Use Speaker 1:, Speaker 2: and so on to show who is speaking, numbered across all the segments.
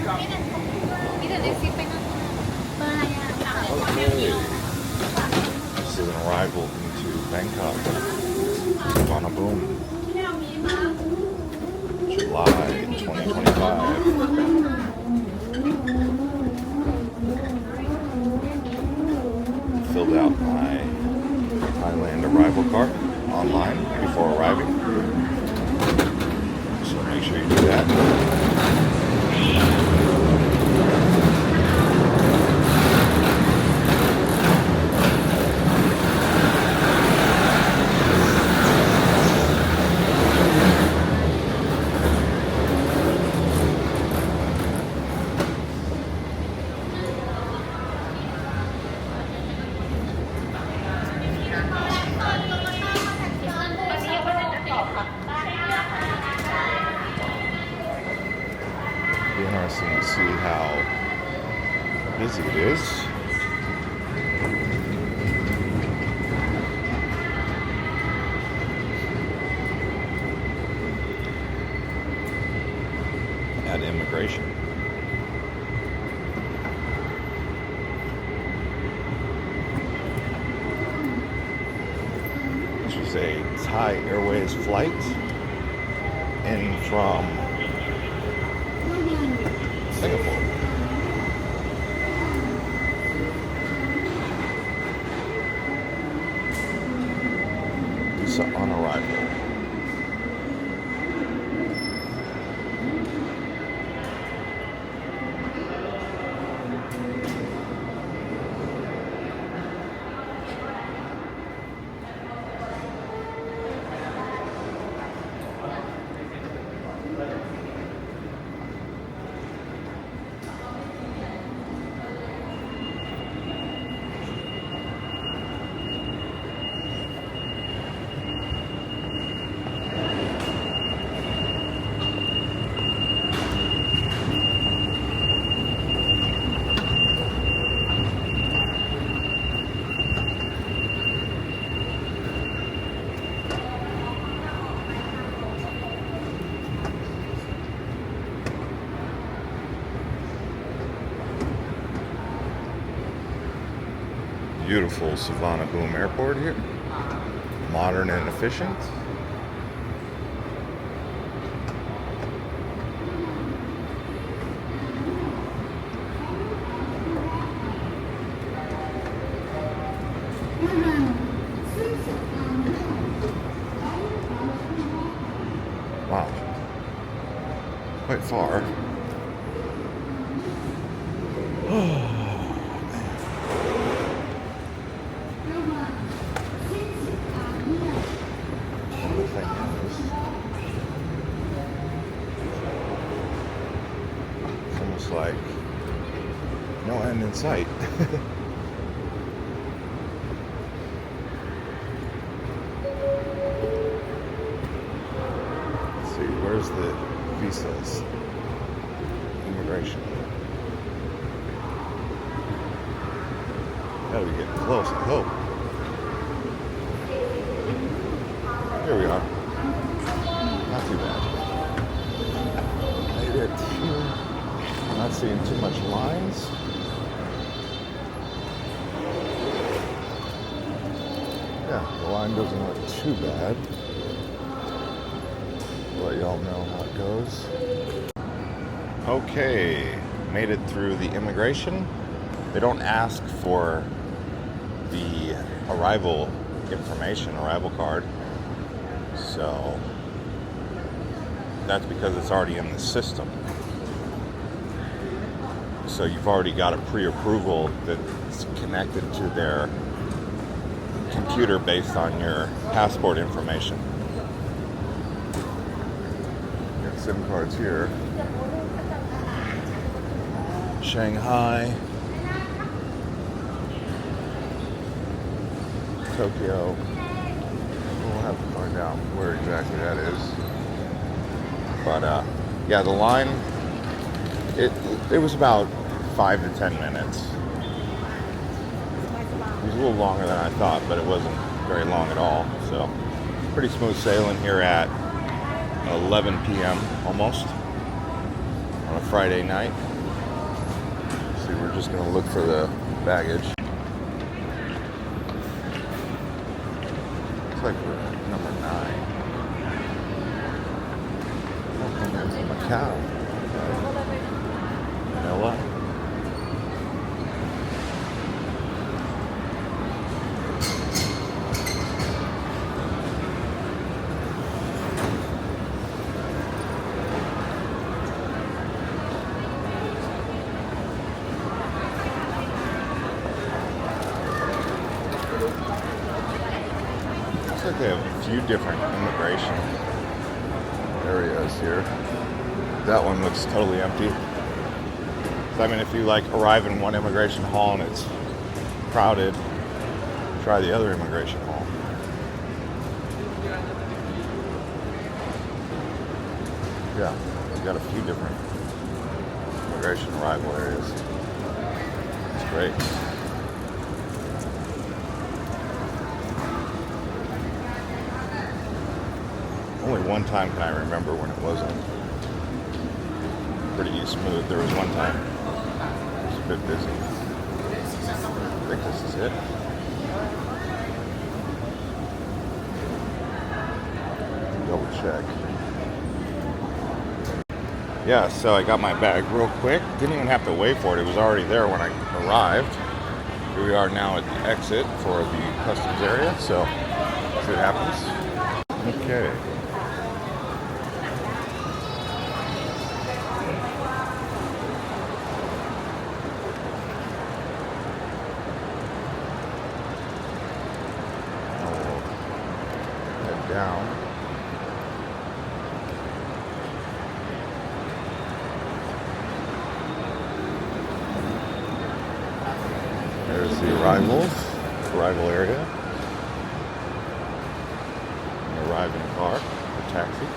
Speaker 1: Okay. This is an arrival into Bangkok. Suvarnabhumi, July 2025. Filled out my Thailand arrival card online before arriving. So make sure you do that. Be interesting to see how busy it is. At immigration. This was a Thai Airways flight in from Singapore. Visa on arrival. Beautiful Suvarnabhumi Airport here. Modern and efficient. Wow. Quite far. It's almost like no end in sight. Let's see, where's the visas? Immigration. Gotta be getting close, I hope. Here we are. Not too bad. Made it. Not seeing too much lines. Yeah, the line doesn't look too bad. Let y'all know how it goes. Okay, made it through the immigration. They don't ask for the arrival information, arrival card. So that's because it's already in the system. So you've already got a pre-approval that's connected to their computer based on your passport information. Got SIM cards here. Shanghai, Tokyo. We'll have to find out where exactly that is. But yeah, the line, it was about 5 to 10 minutes. It was a little longer than I thought, but it wasn't very long at all. So pretty smooth sailing here at 11 p.m. almost on a Friday night. just gonna look for the baggage. Looks like we're at number 9. Oh, and there's Macau. Manila. Looks like they have a few different immigration areas here. That one looks totally empty. So, I mean, if you like arrive in one immigration hall and it's crowded, try the other immigration hall. Yeah, we've got a few different immigration arrival areas. It's great. Only one time can I remember when it wasn't pretty smooth. There was one time it was a bit busy. I think this is it. Double check. Yeah, so I got my bag real quick. Didn't even have to wait for it. It was already there when I arrived. Here we are now at the exit for the customs area. So, see what happens. Okay. Down. There's the arrival area. You arrive in a car, a taxi.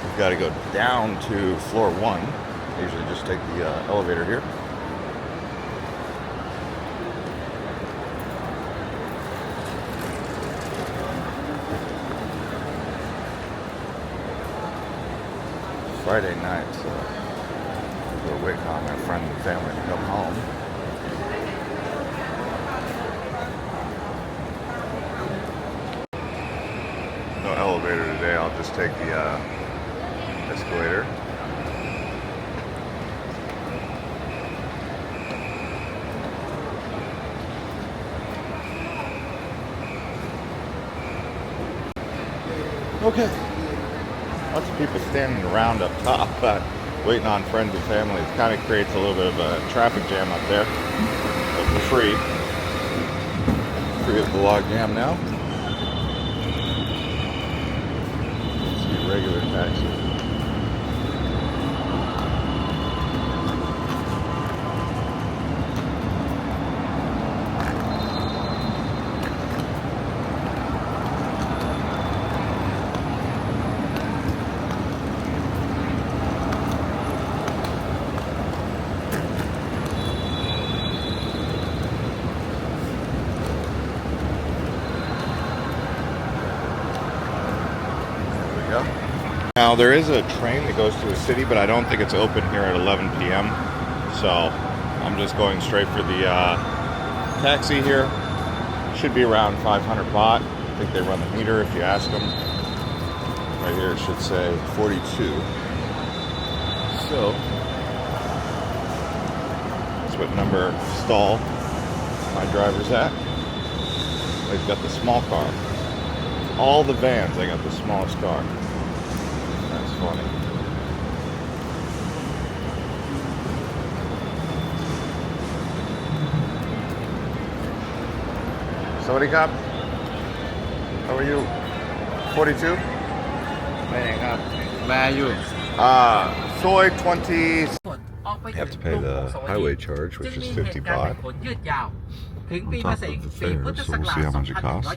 Speaker 1: You've got to go down to floor 1. I usually just take the elevator here. Friday night, so we're waiting on my friend and family to come home. No elevator today, I'll just take the escalator. Okay. Lots of people standing around up top, waiting on friends and family. It kind of creates a little bit of a traffic jam up there. But we're free. Free of the log jam now. Let's see, regular taxi. Now there is a train that goes to the city, but I don't think it's open here at 11 p.m. So I'm just going straight for the taxi here. Should be around 500 baht. I think they run the meter if you ask them. Right here it should say 42. So that's what number stall my driver's at. They've got the small car. All the vans, I got the smallest car. That's funny. Sawadee Krap. How are you? 42?
Speaker 2: Where are you?
Speaker 1: Soy 20. You have to pay the highway charge, which is 50 baht. On top of the fare, so we'll see how much it costs.